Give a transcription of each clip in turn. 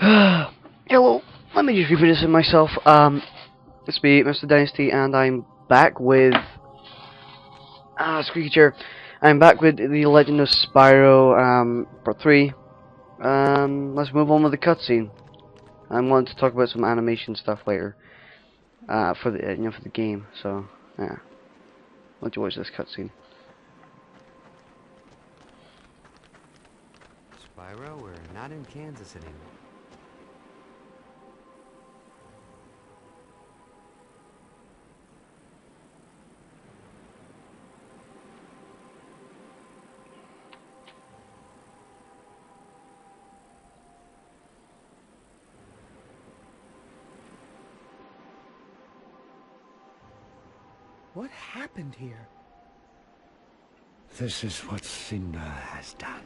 Hello, let me just repeat this in myself. It's me, MrDynasty, and I'm back with squeaky chair. I'm back with the Legend of Spyro, part 3. Let's move on with the cutscene. I wanted to talk about some animation stuff later, for the for the game. So yeah, let you watch this cutscene. Spyro, we're not in Kansas anymore. What happened here? This is what Cinder has done.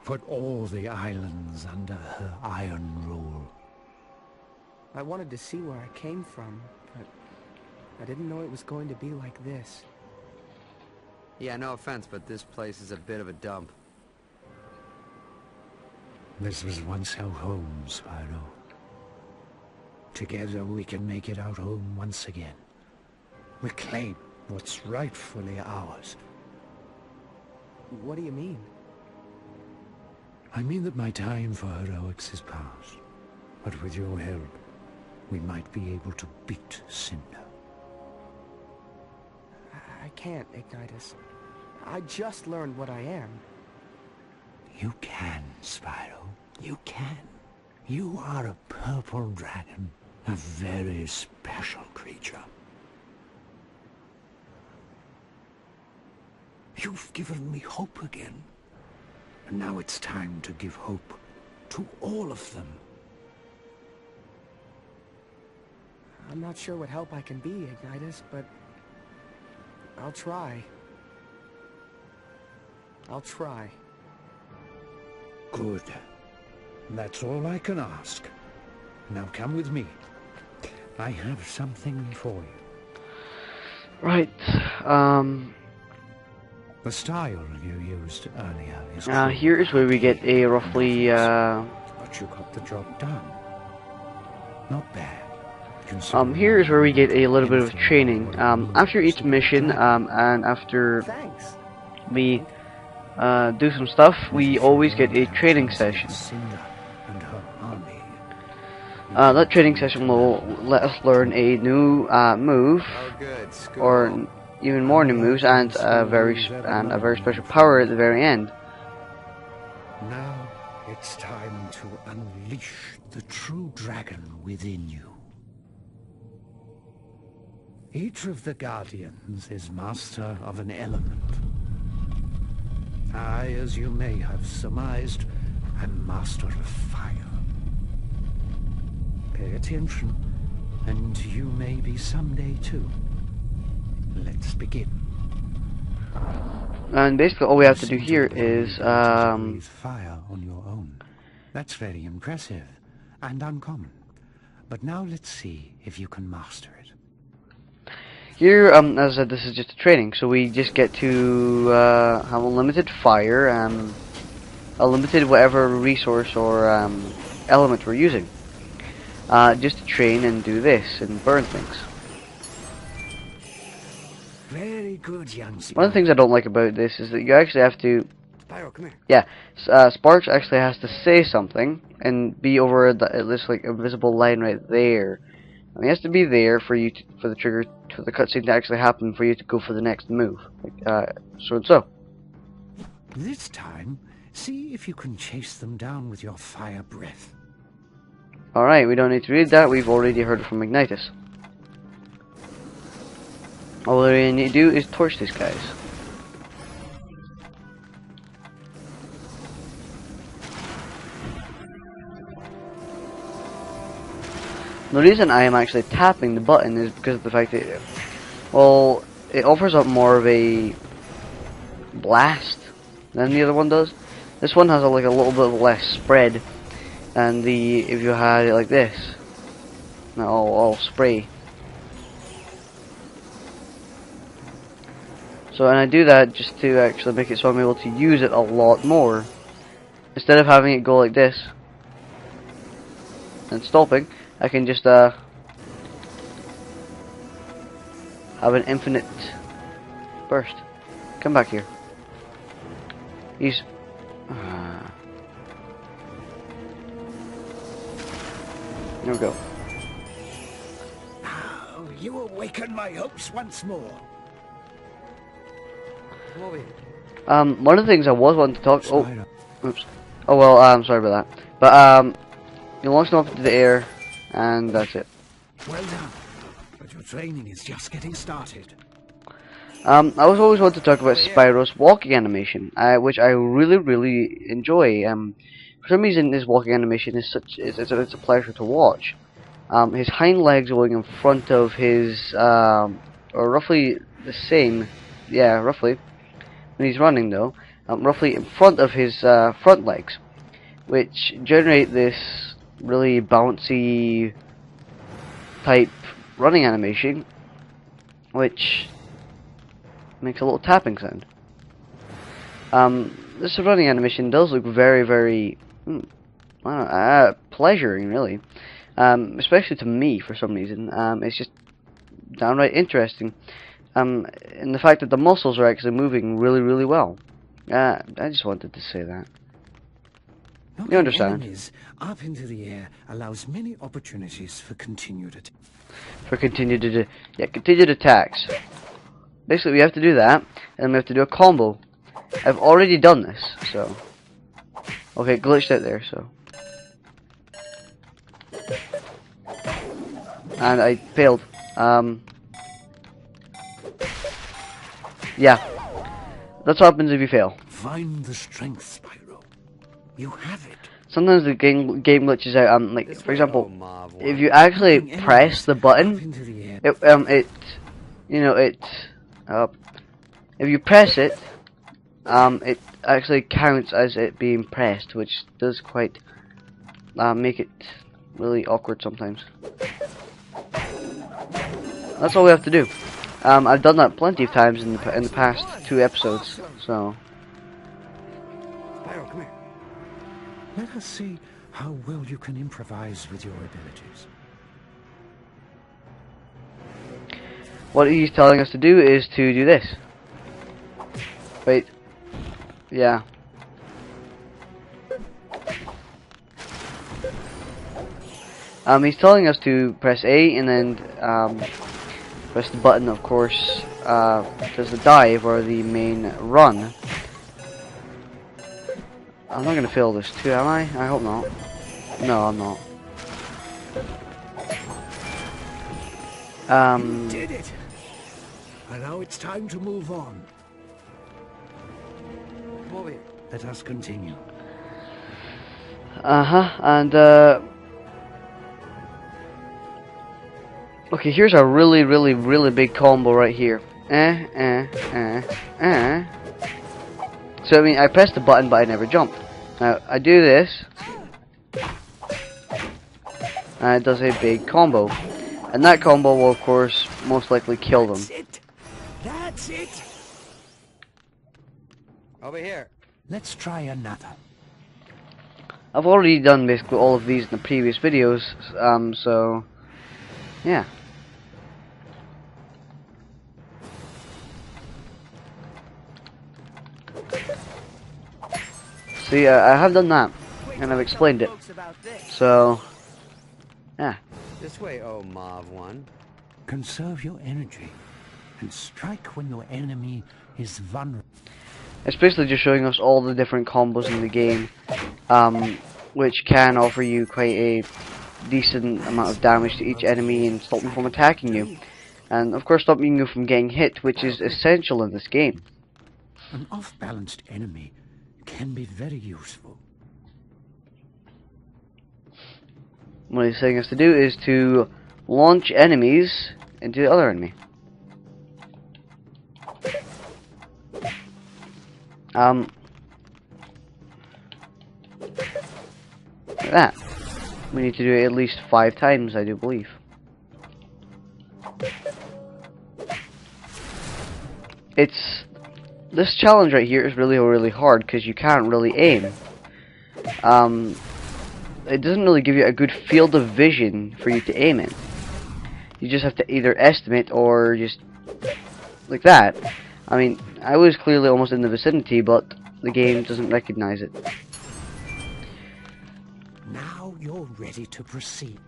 Put all the islands under her iron rule. I wanted to see where I came from, but I didn't know it was going to be like this. Yeah, no offense, but this place is a bit of a dump. This was once our home, Spyro. Together we can make it our home once again. Reclaim what's rightfully ours. What do you mean? I mean that my time for heroics is past. But with your help, we might be able to beat Cinder. I can't, Ignitus. I just learned what I am. You can, Spyro. You can. You are a purple dragon. A very special creature. You've given me hope again. And now it's time to give hope to all of them. I'm not sure what help I can be, Ignitus, but I'll try. I'll try. Good. That's all I can ask. Now come with me. I have something for you. Right. The style you used earlier is Here is where we get a roughly but you got the job done. Not bad. here is where we get a little bit of training. After each mission, and after Thanks. we do some stuff, we always get a training session. Cinder and her army. That training session will let us learn a new move, Oh, good. School. or even more new moves, and a very special power at the very end. Now it's time to unleash the true dragon within you. Each of the guardians is master of an element. I, as you may have surmised, am master of fire. Pay attention, and you may be someday too. Let's begin. And basically all we have to do here is breathe fire on your own. That's very impressive and uncommon. But now let's see if you can master it. here, as I said, this is just a training, so we just get to have unlimited fire, a limited whatever resource or element we're using, just to train and do this and burn things. Very good, young Spyro. One of the things I don't like about this is that you actually have to, Spyro, come here. yeah, Sparks actually has to say something and be over this like invisible line right there. And he has to be there for you for the trigger for the cutscene to actually happen for you to go for the next move, like so and so. This time, see if you can chase them down with your fire breath. All right, we don't need to read that. We've already heard it from Ignitus. All we need to do is torch these guys. The reason I am actually tapping the button is because of the fact that, well, it offers up more of a blast than the other one does. This one has like a little bit less spread, and if you had it like this, not all spray. So, and I do that just to actually make it so I'm able to use it a lot more. Instead of having it go like this, and stopping, I can just have an infinite burst. Come back here. He's there we go. Oh, you awaken my hopes once more. Come over here. One of the things I was wanting to talk. Oh, Spyro. oops. Oh well. Sorry about that. But you launch them up into the air, and that's it. Well done. But your training is just getting started. I was always wanted to talk about Spyro's walking animation, which I really enjoy. For some reason, his walking animation is it's a pleasure to watch. His hind legs going in front of his, or roughly the same, yeah, roughly. When he's running though, roughly in front of his front legs, which generate this really bouncy type running animation, which makes a little tapping sound. This running animation does look very pleasuring, really. Especially to me for some reason. It's just downright interesting. And the fact that the muscles are actually moving really well. I just wanted to say that. You understand? Enemies up into the air allows many opportunities for continued continued attacks. Basically, we have to do that, and we have to do a combo. I've already done this, so okay, glitched out there, so and I failed. Yeah, that's what happens if you fail. Find the strength, Spyro. You have it. Sometimes the game glitches out. Like This for way, example, oh, Mav, if you actually Enemies press the up button, into the air. if you press it, it actually counts as it being pressed, which does quite make it really awkward sometimes. That's all we have to do. I've done that plenty of times in the past 2 episodes, so. Spyro, come here. Let us see how well you can improvise with your abilities. What he's telling us to do is to do this. Wait. Yeah. He's telling us to press A and then press the button, of course, does the dive or the main run. I'm not gonna fail this too, am I? I hope not. No, I'm not. You did it! And now it's time to move on. Come over here. Let us continue. And okay, here's a really big combo right here. So I mean, I pressed the button, but I never jumped. Now I do this, and it does a big combo, and that combo will, of course, most likely kill them. That's it. That's it. Over here. Let's try another. I've already done basically all of these in the previous videos, so yeah. See, I have done that, and I've explained it. So, yeah. This way, oh Mav one. Conserve your energy and strike when your enemy is vulnerable. It's basically just showing us all the different combos in the game, which can offer you quite a decent amount of damage to each enemy and stop them from attacking you. And of course stopping you from getting hit, which is essential in this game. An off-balanced enemy can be very useful. What he's saying us to do is to launch enemies into the other enemy. Like that. We need to do it at least 5 times, I do believe. This challenge right here is really hard because you can't really aim. it doesn't really give you a good field of vision for you to aim in. You just have to either estimate or just like that. I mean, I was clearly almost in the vicinity, but the game doesn't recognize it. Now you're ready to proceed.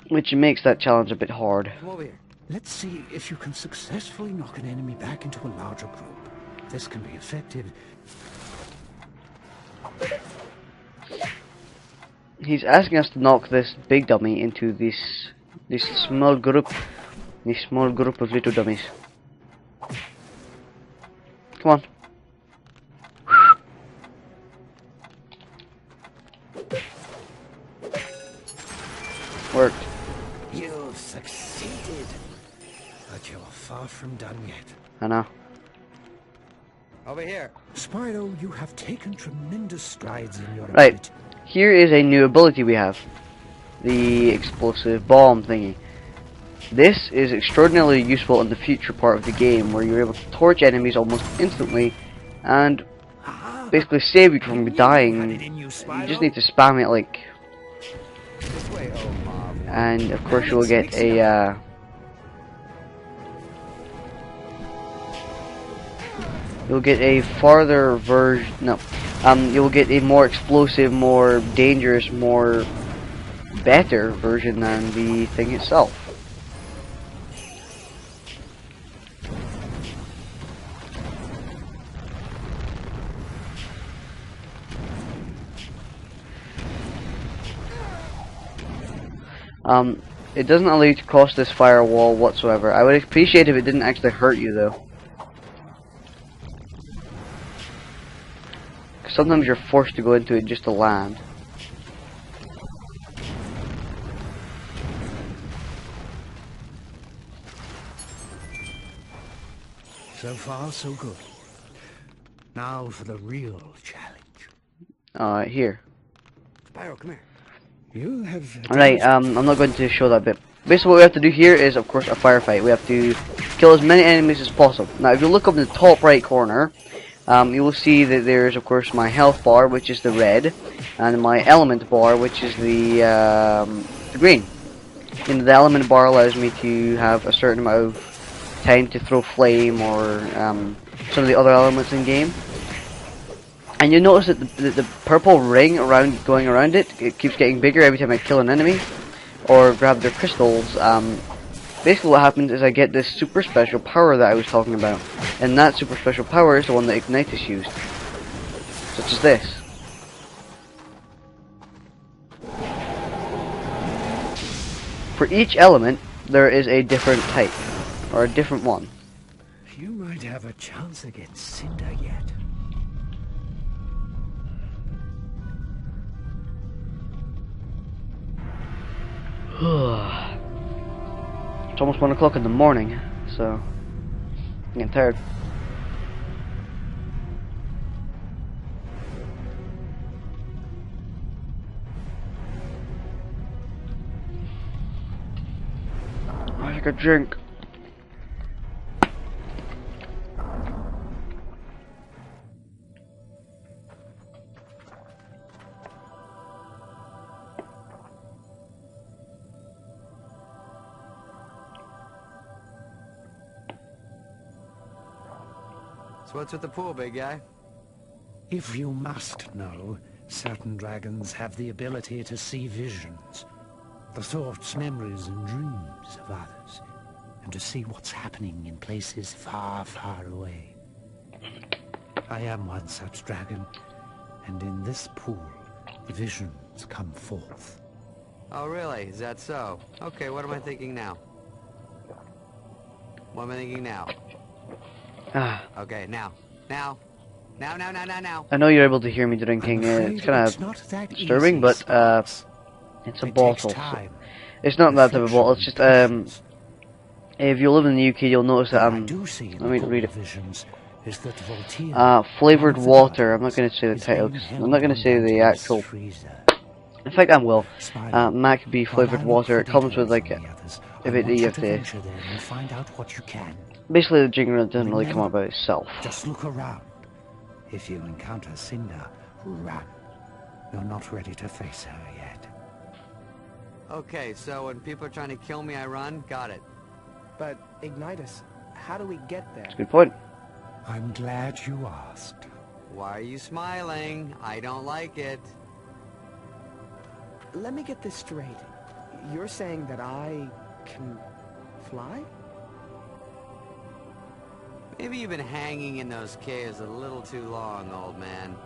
Which makes that challenge a bit hard. Come over here. Let's see if you can successfully knock an enemy back into a larger group. This can be effective. He's asking us to knock this big dummy into this small group of little dummies. Come on. Worked. You've succeeded, but you're far from done yet. I know. Over here. Spyro, you have taken tremendous strides in your Right. ability. Here is a new ability we have. The explosive bomb thingy. This is extraordinarily useful in the future part of the game, where you're able to torch enemies almost instantly and basically save you from dying. You just need to spam it like, This way, oh Mom. and of course you'll get a you'll get a farther version. No, you'll get a more explosive, more dangerous, more better version than the thing itself. It doesn't allow you to cross this firewall whatsoever. I would appreciate if it didn't actually hurt you though. 'Cause sometimes you're forced to go into it just to land. So far, so good. Now for the real challenge. Here. Spyro, come here. You have... Alright, I'm not going to show that bit. Basically what we have to do here is, of course, a firefight. We have to kill as many enemies as possible. Now, if you look up in the top right corner, you will see that there's, of course, my health bar, which is the red, and my element bar, which is the green. And the element bar allows me to have a certain amount of time to throw flame or some of the other elements in game. And you notice that the purple ring going around it keeps getting bigger every time I kill an enemy or grab their crystals. Basically what happens is I get this super special power that I was talking about, and that super special power is the one that Ignitus used, such as this. For each element there is a different type, or a different one. You might have a chance against Cinder yet. It's almost 1 o'clock in the morning, so I'm getting tired. I think a drink. So what's with the pool, big guy? If you must know, certain dragons have the ability to see visions, the thoughts, memories, and dreams of others, and to see what's happening in places far, far away. I am one such dragon, and in this pool, visions come forth. Oh, really? Is that so? Okay, what am I thinking now? What am I thinking now? Okay, now. Now. I know you're able to hear me drinking. It's kind of disturbing, but it's a bottle. So it's not that type of bottle. It's just if you live in the UK, you'll notice that let me read it. Flavored water. I'm not going to say the title. I'm not going to say the actual. In fact, I will. Mac B flavored water. It comes with like you have to. Basically, the drink doesn't really come out by itself. Just look around. If you encounter Cinder, run. You're not ready to face her yet. Okay, so when people are trying to kill me, I run? Got it. But, Ignitus, how do we get there? That's a good point. I'm glad you asked. Why are you smiling? I don't like it. Let me get this straight. You're saying that I can fly? Maybe you've been hanging in those caves a little too long, old man.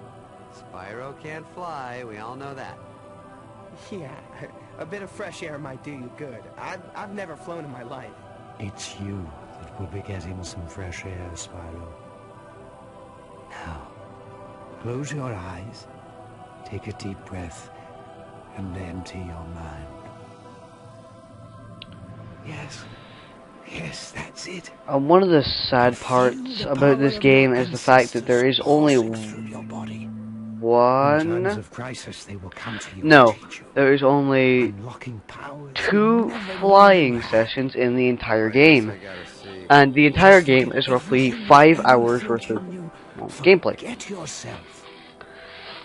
Spyro can't fly, we all know that. Yeah, a bit of fresh air might do you good. I've never flown in my life. It's you that will be getting some fresh air, Spyro. Now, close your eyes, take a deep breath, and empty your mind. Yes. Yes, that's it. One of the sad parts about this game is the fact that there is only In times one... of crisis, they will come to you No, and teach you. there is only Unlocking powers 2 flying sessions in the entire game. I gotta see. And the entire game is roughly 5 hours worth of gameplay. Get yourself.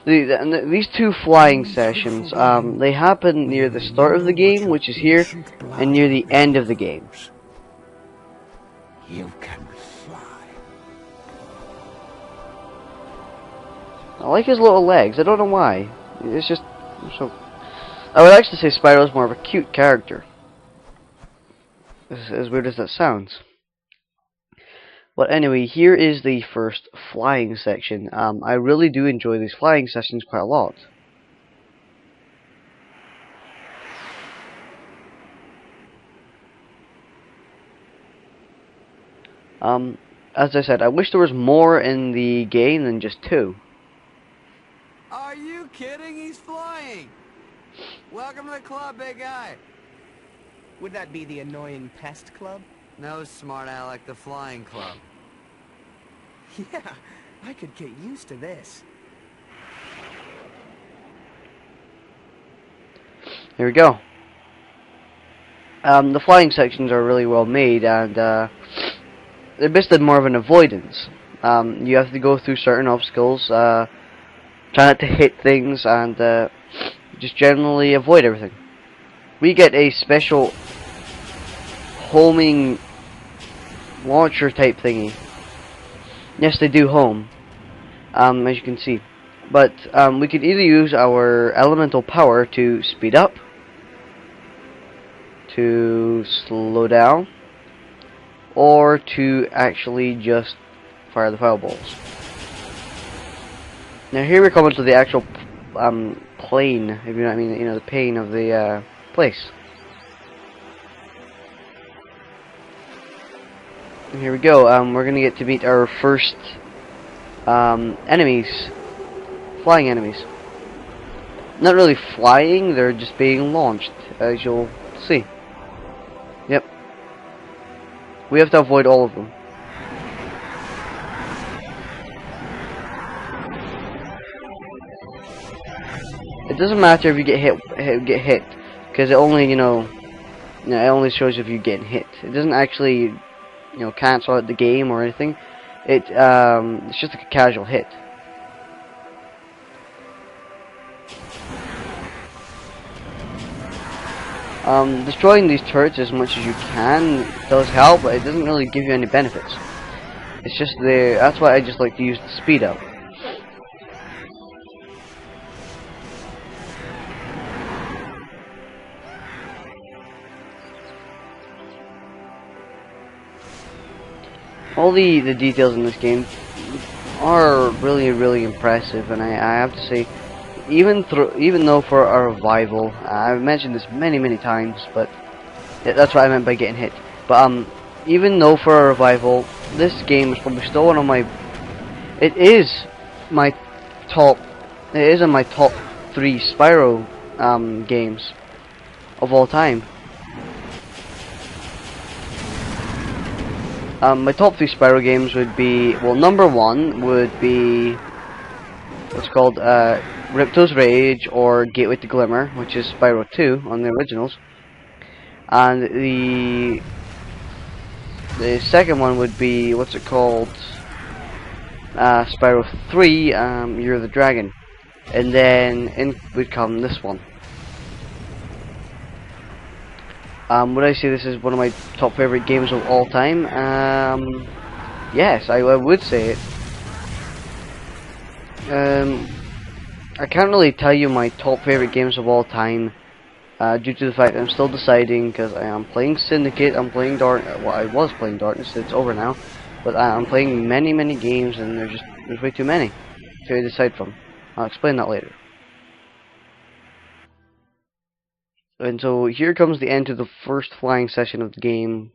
These 2 flying sessions, they happen near the start of the game, which is here, and near the end of the game. You can fly. I like his little legs, I don't know why. It's just so... I would actually say Spyro's more of a cute character. As weird as that sounds. But anyway, here is the first flying section. I really do enjoy these flying sessions quite a lot. As I said, I wish there was more in the game than just 2. Are you kidding? He's flying! Welcome to the club, big guy! Would that be the annoying pest club? No, smart Alec, the flying club. Yeah, I could get used to this. Here we go. The flying sections are really well made, and they're basically more of an avoidance. You have to go through certain obstacles, try not to hit things, and just generally avoid everything. We get a special homing launcher type thingy. Yes, they do home, as you can see. But we could either use our elemental power to speed up, to slow down, or to actually just fire the fireballs. Now here we come into the actual plane, if you know what I mean, you know, the plane of the place. And here we go, we're gonna get to meet our first enemies, flying enemies. Not really flying, they're just being launched, as you'll see. Yep. We have to avoid all of them. It doesn't matter if you get hit, because it only, it only shows if you're getting hit. It doesn't actually, cancel out the game or anything. It's just like a casual hit. Destroying these turrets as much as you can does help, but it doesn't really give you any benefits. It's just that's why I just like to use the speed up. All the details in this game are really, really impressive, and I have to say, even though for a revival, I've mentioned this many times, but that's what I meant by getting hit. But even though for a revival, this game is probably still one of my. It is in my top 3 Spyro games of all time. My top 3 Spyro games would be, well, number 1 would be what's called Ripto's Rage or Gateway to Glimmer, which is Spyro 2 on the originals. And the second one would be, what's it called? Spyro 3, Year of the Dragon. and then in would come this one. Would I say this is one of my top favorite games of all time? Yes, I would say it. I can't really tell you my top favorite games of all time, due to the fact that I'm still deciding, because I am playing Syndicate, I'm playing well, I was playing Darkness, it's over now, but I'm playing many games, and there's way too many to decide from. I'll explain that later. And so here comes the end to the first flying session of the game,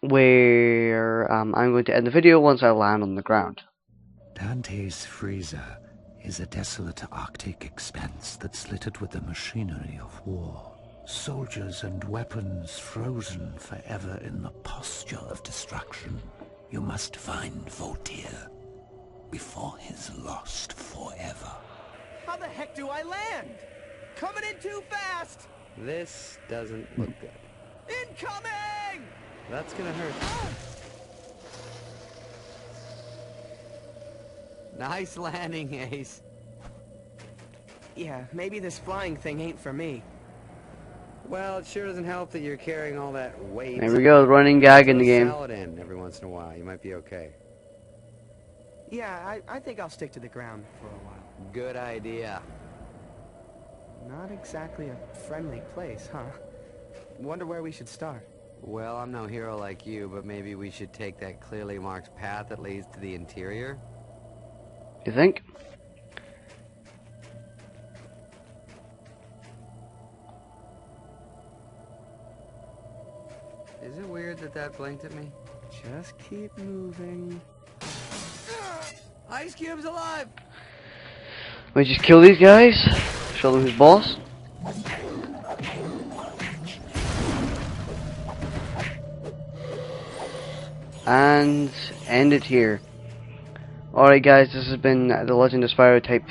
where I'm going to end the video once I land on the ground. Dante's freezer is a desolate Arctic expanse that's littered with the machinery of war. Soldiers and weapons frozen forever in the posture of destruction. You must find Voltaire before he's lost forever. How the heck do I land? Coming in too fast! This doesn't look good. Incoming! That's gonna hurt. Nice landing, Ace. Yeah, maybe this flying thing ain't for me. Well, it sure doesn't help that you're carrying all that weight. There we go, running gag in the game. Salad in every once in a while. You might be okay. Yeah, I think I'll stick to the ground for a while. Good idea. Not exactly a friendly place, huh? Wonder where we should start. Well, I'm no hero like you, but maybe we should take that clearly marked path that leads to the interior. You think? Is it weird that that blinked at me? Just keep moving. Ice Cube's alive! We just kill these guys, show them who's boss. And end it here. Alright guys, this has been The Legend of Spyro This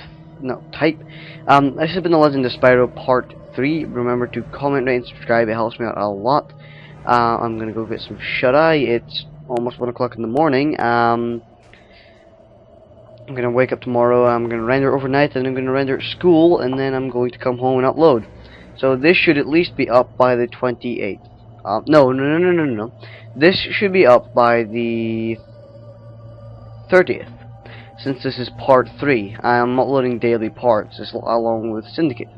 has been The Legend of Spyro Part 3. Remember to comment, rate, and subscribe, it helps me out a lot. I'm gonna go get some shut-eye, it's almost 1 o'clock in the morning. I'm gonna wake up tomorrow, I'm gonna render overnight, and I'm gonna render at school, and then I'm going to come home and upload. So this should at least be up by the 28th. No. This should be up by the 30th. Since this is part 3, I'm uploading daily parts along with Syndicate.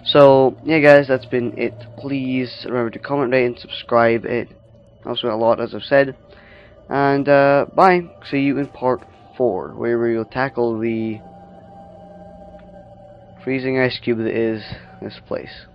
So, yeah guys, that's been it. Please remember to comment, rate, and subscribe. It helps me a lot, as I've said. And, bye. See you in part 4, where we'll tackle the freezing ice cube that is this place.